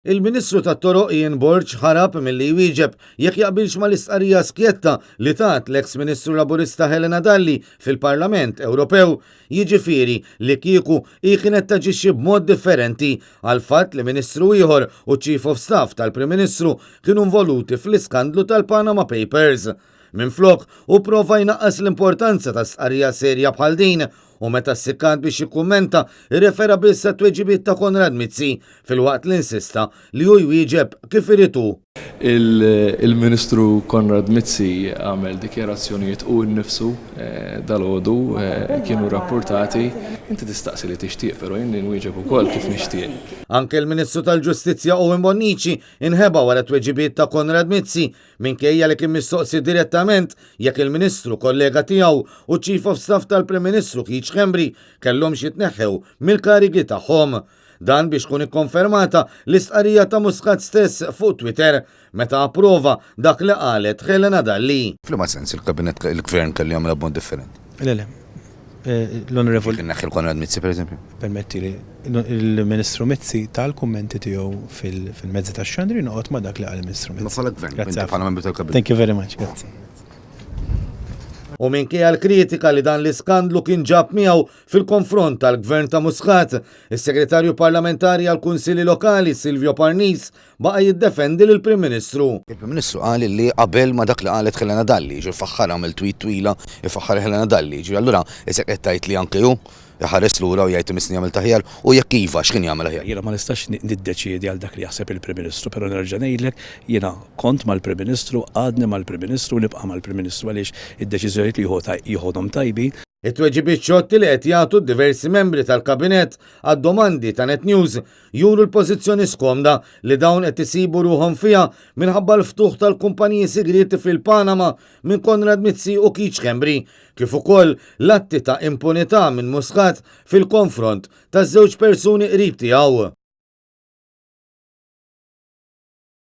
Il-Ministru tat-Toroq Ian Borg ħarab milli jwieġeb jekk jaqbilx mal-istqarrija skjetta li tat l-eks Ministru Laburista Helena Dalli fil-Parlament Ewropew, jiġifieri li kieku hi kienet taġixxi b'mod differenti għal fatt li Ministru ieħor u Chief of Staff tal-Prim Ministru kienu involuti fl-iskandlu tal-Panama Papers. Minflok u prova jnaqqas l-importanza ta' stqarrija serja bħal din u meta s-sikkant biex jikkummenta irrefera biss t-tweġibiet ta' Konrad Mizzi fil-waqt li insista li hu jwieġeb kif iritu. Il-Ministru Konrad Mizzi għamel dikjarazzjonijiet u nnifsu dal-għodu kienu rapportati. Inti tistaqsi li tixtieq, però inni nwieġeb ukoll kif nixtieq. Anke l-Ministru tal-Ġustizzja Owen Bonnici inħeba wara tweġibiet ta' Konrad Mizzi minkejja li kien mistoqsi direttament jekk il-Ministru kollega tiegħu u Chief of Staff tal-Prim Ministru Keith Schembri kellhom jitneħħew mill-karigi tagħhom. Dan biex tkun ikkonfermata l-istqarrija ta' Muscat stess fuq Twitter meta approva dak li qalet Helena Dalli. F'liema sens il-kabinet il-gvern kelli jagħmel b'mod differenti. Le. L-Onorevoli. Kien neħħi Konrad Mizzi pereżempju. Permetti li il-Ministru Mizzi tal-kummenti tiegħu fil-mezzi tax-xandri noqgħod ma' dak li qal il-Ministru Mizzi. Bħala gvern, inti bħala membru tal-kabinet. Thank you very much, grazzi. U minkejja l-kritika li dan l-iskandlu kien ġab miegħu fil-konfront tal-Gvern ta' Muscat, is-Segretarju Parlamentari għall-Kunsilli Lokali Silvio Parnis baqa' jiddefendi lill-Prim Ministru. Il-Prim Ministru qal li qabel ma dak li qalet Helena Dalli, ġu faħħar għamel tweet twila ifaħħar Helena Dalli, ġu allura isek qed tgħid li anke hu ħares lura u jgħid imisni jagħmel taħjar u jekk iva x'kien jagħmel aħjar. Jiena ma nistax niddeċiedi għal dak li jaħseb il-Prim Ministru, però nerġa' ngħidlek jiena kont mal-Prim Ministru, għadni mal-Prim Ministru, nibqa' mal-Prim Ministru għaliex id-deċiżjonijiet li jieħodhom tajbi. It-tweġibiet ċotti li qed jagħtu diversi membri tal-Kabinett għad-domandi ta' Net News juru l-pożizzjoni skomda li dawn qed isibu ruhom fiha minħabba l-ftuħ tal-kumpaniji segreti fil-Panama minn Konrad Mizzi u Keith Schembri, kif ukoll l-atti ta' impunità minn Muscat fil-konfront taż-żewġ persuni qrib tiegħu.